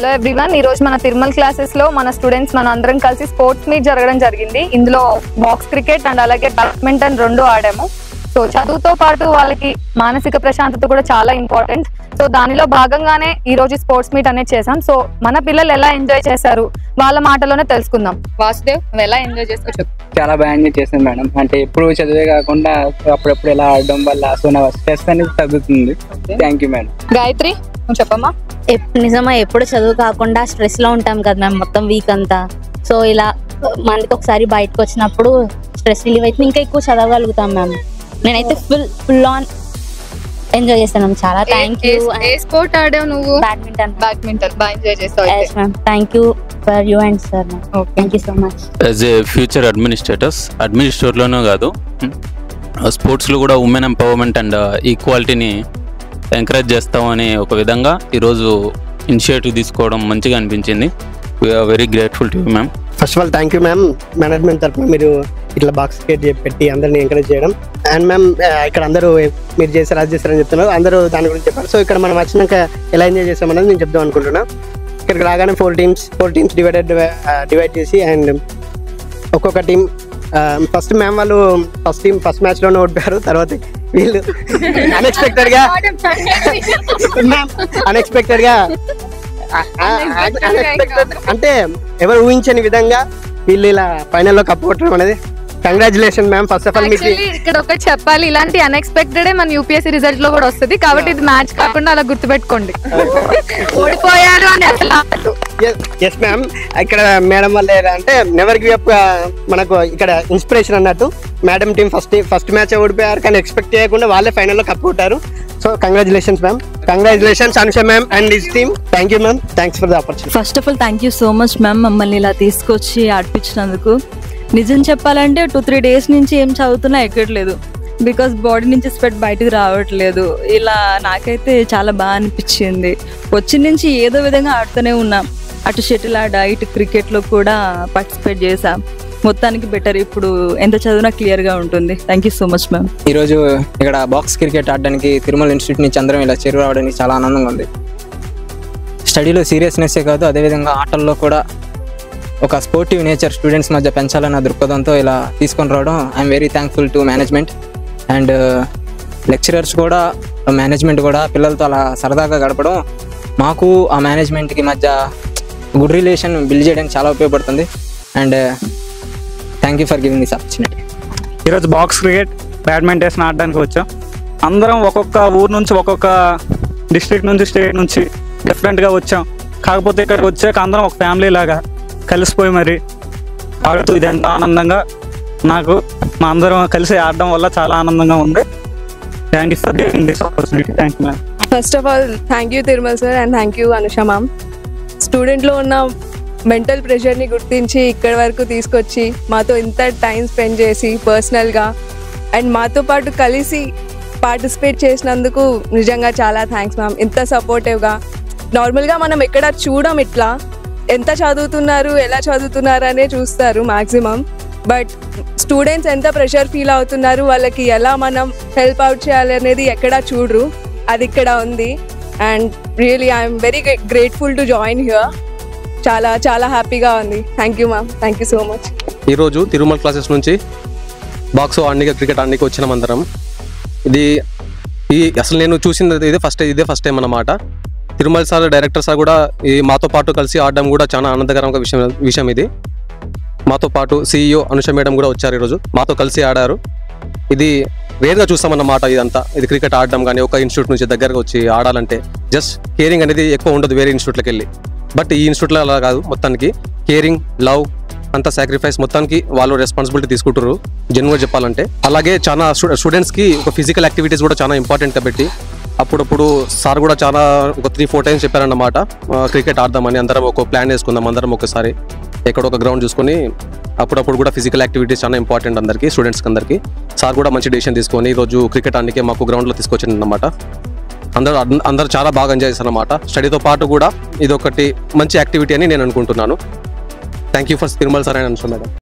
Hello everyone, ఈ రోజు మన తిరుమల క్లాసెస్ లో మన స్టూడెంట్స్ మన అందరం కలిసి స్పోర్ట్స్ మీట్ జరగడం జరిగింది. ఇందులో బాక్స్ క్రికెట్ అండ్ అలాగే బ్యాడ్మింటన్ రెండు ఆడాము. సో చదువుతో పాటు వాళ్ళకి మానసిక ప్రశాంతత కూడా చాలా ఇంపార్టెంట్. సో దానిలో భాగంగానే ఈ రోజు స్పోర్ట్స్ మీట్ అనేది చేసాం. సో మన పిల్లలు ఎలా ఎంజాయ్ చేశారు వాళ్ళ మాటలోనే తెలుసుకుందాం. వాసుదేవ్, నువ్వు ఎలా ఎంజాయ్ చేస్తావు చెప్పు. చాలా బాగా ఎంజాయ్ చేశాను మేడం. అంటే ఎప్పుడు చదివే కాకుండా అప్పుడప్పుడు ఇలా ఆడడం వల్ల సో నా స్ట్రెస్ అనేది తగ్గుతుంది. Thank you madam. గాయత్రి, నువ్వు చెప్పమ్మా. నిజమా ఎప్పుడు చదువు కాకుండా స్ట్రెస్ లో ఉంటాం కదా మ్యామ్, మొత్తం వీక్ అంతా. సో ఇలా మనకి ఒకసారి బయటకు వచ్చినప్పుడు స్ట్రెస్ రిలీవ్ అయితే ఇంకా ఎక్కువ చదవగలుగుతాం మ్యామ్. నేనైతే ఫుల్ ఆన్ ఎంజాయ్ చేస్తాను. చాలా థ్యాంక్ యూ. ఏ స్పోర్ట్ ఆడావు నువ్వు? బ్యాడ్మింటన్. బాగా ఎంజాయ్ చేస్తావు. Thank you for you and sir. Thank you so much. As a future అడ్మినిస్ట్రేటర్లోనే కాదు, స్పోర్ట్స్లో కూడా ఉమెన్ ఎంపవర్మెంట్ అండ్ ఈక్వాలిటీని ఎంకరేజ్ చేస్తామని ఒక విధంగా ఈరోజు ఇనిషియేటివ్ తీసుకోవడం మంచిగా అనిపించింది. We are very grateful to you ma'am. First of all thank you ma'am. Management తరఫున మీరు ఇట్లా బాక్స్ క్రికెట్ పెట్టి అందరినీ ఎంకరేజ్ చేయడం. అండ్ మ్యామ్, ఇక్కడ అందరూ మీరు చేశారు అది చేశారని చెప్తున్నారు, అందరూ దాని గురించి చెప్పారు. సో ఇక్కడ మనం వచ్చినాక ఎలా ఎంజాయ్ చేస్తామనేది నేను చెప్దాం అనుకుంటున్నా. ఇక్కడికి రాగానే ఫోర్ టీమ్స్ డివైడ్ చేసి అండ్ ఒక్కొక్క టీం ఫస్ట్ మ్యామ్ వాళ్ళు ఫస్ట్ మ్యాచ్లోనే ఓడిపోయారు. తర్వాత వీళ్ళు అన్ఎక్స్పెక్టెడ్ గా అంటే ఎవరు ఊహించని విధంగా వీళ్ళు ఇలా ఫైనల్లో కప్ కొట్టడం అనేది congratulation ma'am. First of all మీకు ఇక్కడ ఒకటి చెప్పాలి, ఇలాంటి అన్ఎక్స్పెక్టెడ్ మన యూపీఎస్సీ రిజల్ట్ లో కూడా వస్తుంది కాబట్టి ఇది మ్యాచ్ కాకుండా అలా గుర్తుపెట్టుకోండి. ఓడిపోయారు అని ఎస్ మ్యామ్. ఇక్కడ మేడం వల్ల అంటే నెవర్ గివ్ అప్ మనకు ఇక్కడ ఇన్స్పిరేషన్ అన్నట్టు. మేడం టీం ఫస్ట్ మ్యాచ్ ఓడిపోయారు కానీ ఎక్స్పెక్ట్ చేయకుండా వాళ్ళే ఫైనల్లో కప్ కొట్టారు. So congratulations ma'am. Congratulations Anusha ma'am and his team. Thank you ma'am. Thanks for the opportunity. First of all thank you so much ma'am, మమ్మల్ని ఇలా తీసుకొచ్చి ఆడిపించినందుకు. నిజం చెప్పాలంటే 2-3 days నుంచి ఏం చదువుతున్నా ఎక్కట్లేదు, బికాస్ బాడీ నుంచి స్వెట్ బయటకు రావట్లేదు. ఇలా నాకైతే చాలా బాగా అనిపించింది. వచ్చిన నుంచి ఏదో విధంగా ఆడుతూనే ఉన్నాం. అటు షటిల్ ఆడా, ఇటు క్రికెట్లో కూడా పార్టిసిపేట్ చేసాం. మొత్తానికి బెటర్. ఇప్పుడు ఎంత చదివినా క్లియర్గా ఉంటుంది. Thank you so much ma'am. ఈరోజు ఇక్కడ బాక్స్ క్రికెట్ ఆడడానికి తిరుమల ఇన్స్టిట్యూట్ నుంచి అందరం ఇలా చేరువ రావడానికి చాలా ఆనందంగా ఉంది. స్టడీలో సీరియస్నెస్సే కాదు, అదేవిధంగా ఆటల్లో కూడా ఒక స్పోర్టివ్ నేచర్ స్టూడెంట్స్ మధ్య పెంచాలన్న దృక్పథంతో ఇలా తీసుకొని రావడం I'm very thankful to management and lecturers కూడా, మేనేజ్మెంట్ కూడా పిల్లలతో అలా సరదాగా గడపడం మాకు ఆ మేనేజ్మెంట్కి మధ్య గుడ్ రిలేషన్ బిల్డ్ చేయడానికి చాలా ఉపయోగపడుతుంది. And thank you for giving this opportunity. ఈరోజు బాక్స్ క్రికెట్ బ్యాడ్మింటన్ ఆడడానికి వచ్చాం. అందరం ఒక్కొక్క ఊరు నుంచి, ఒక్కొక్క డిస్ట్రిక్ట్ నుంచి, స్టేట్ నుంచి డిఫరెంట్గా వచ్చాం. కాకపోతే ఇక్కడికి వచ్చాక అందరం ఒక ఫ్యామిలీ లాగా కలిసిపోయి మరి ఆడుతూ ఇది ఎంత ఆనందంగా, నాకు మా అందరం కలిసి ఆడడం వల్ల చాలా ఆనందంగా ఉంది. Thank you for giving this opportunity. Thank you ma'am. First of all thank you Tirumala sir and thank you Anusha ma'am. స్టూడెంట్లో ఉన్న మెంటల్ ప్రెషర్ని గుర్తించి ఇక్కడి వరకు తీసుకొచ్చి మాతో ఇంత టైం స్పెండ్ చేసి పర్సనల్గా అండ్ మాతో పాటు కలిసి పార్టిసిపేట్ చేసినందుకు నిజంగా చాలా థ్యాంక్స్ మ్యామ్. ఇంత సపోర్టివ్గా, నార్మల్గా మనం ఎక్కడ చూడం ఇట్లా ఎంత చదువుతున్నారు, ఎలా చదువుతున్నారు అనే చూస్తారు మ్యాక్సిమం. బట్ స్టూడెంట్స్ ఎంత ప్రెషర్ ఫీల్ అవుతున్నారు, వాళ్ళకి ఎలా మనం హెల్ప్ అవుట్ చేయాలి అనేది ఎక్కడా చూడరు. అది ఇక్కడ ఉంది. And really I'm very grateful to join here. చాలా చాలా హ్యాపీగా ఉంది. Thank you ma'am. Thank you so much. ఈరోజు తిరుమల క్లాసెస్ నుంచి బాక్స్ ఆడడానికి, క్రికెట్ ఆడడానికి వచ్చినాం అందరం. అసలు నేను చూసింది ఇదే ఫస్ట్ టైం అన్నమాట. తిరుమల సార్, డైరెక్టర్ సార్ కూడా మాతో పాటు కలిసి ఆడడం కూడా చాలా ఆనందకరమైన విషయం ఇది. మాతో పాటు CEO అనుష మేడం కూడా వచ్చారు, ఈరోజు మాతో కలిసి ఆడారు. ఇది రేర్గా చూస్తామన్నమాట. ఇది క్రికెట్ ఆడడం కానీ ఒక ఇన్స్టిట్యూట్ నుంచి దగ్గరగా వచ్చి ఆడాలంటే జస్ట్ కేరింగ్ అనేది ఎక్కువ ఉండదు వేరే ఇన్స్టిట్యూట్లకు వెళ్ళి. బట్ ఈ ఇన్స్టిట్యూట్లో అలా కాదు, మొత్తానికి కేరింగ్, లవ్ అంత సాక్రిఫైస్ మొత్తానికి వాళ్ళు రెస్పాన్సిబిలిటీ తీసుకుంటారు జెన్యున్గా చెప్పాలంటే. అలాగే చాలా స్టూడెంట్స్కి ఒక ఫిజికల్ యాక్టివిటీస్ కూడా చాలా ఇంపార్టెంట్ కాబట్టి అప్పుడప్పుడు సార్ కూడా చాలా ఒక 3-4 times చెప్పారన్నమాట, క్రికెట్ ఆడదామని. అందరం ఒక ప్లాన్ వేసుకుందాం, అందరం ఒకసారి ఎక్కడో ఒక గ్రౌండ్ చూసుకొని. అప్పుడప్పుడు కూడా ఫిజికల్ యాక్టివిటీస్ చాలా ఇంపార్టెంట్ అందరికీ, స్టూడెంట్స్కి అందరికీ. సార్ కూడా మంచి డెసిషన్ తీసుకొని ఈరోజు క్రికెట్ ఆడడానికి మాకు గ్రౌండ్లో తీసుకొచ్చింది అన్నమాట. అందరూ చాలా బాగా ఎంజాయ్ చేశారు అన్నమాట. స్టడీతో పాటు కూడా ఇది ఒకటి మంచి యాక్టివిటీ అని నేను అనుకుంటున్నాను. Thank you for Tirumala sir and Anusha madam.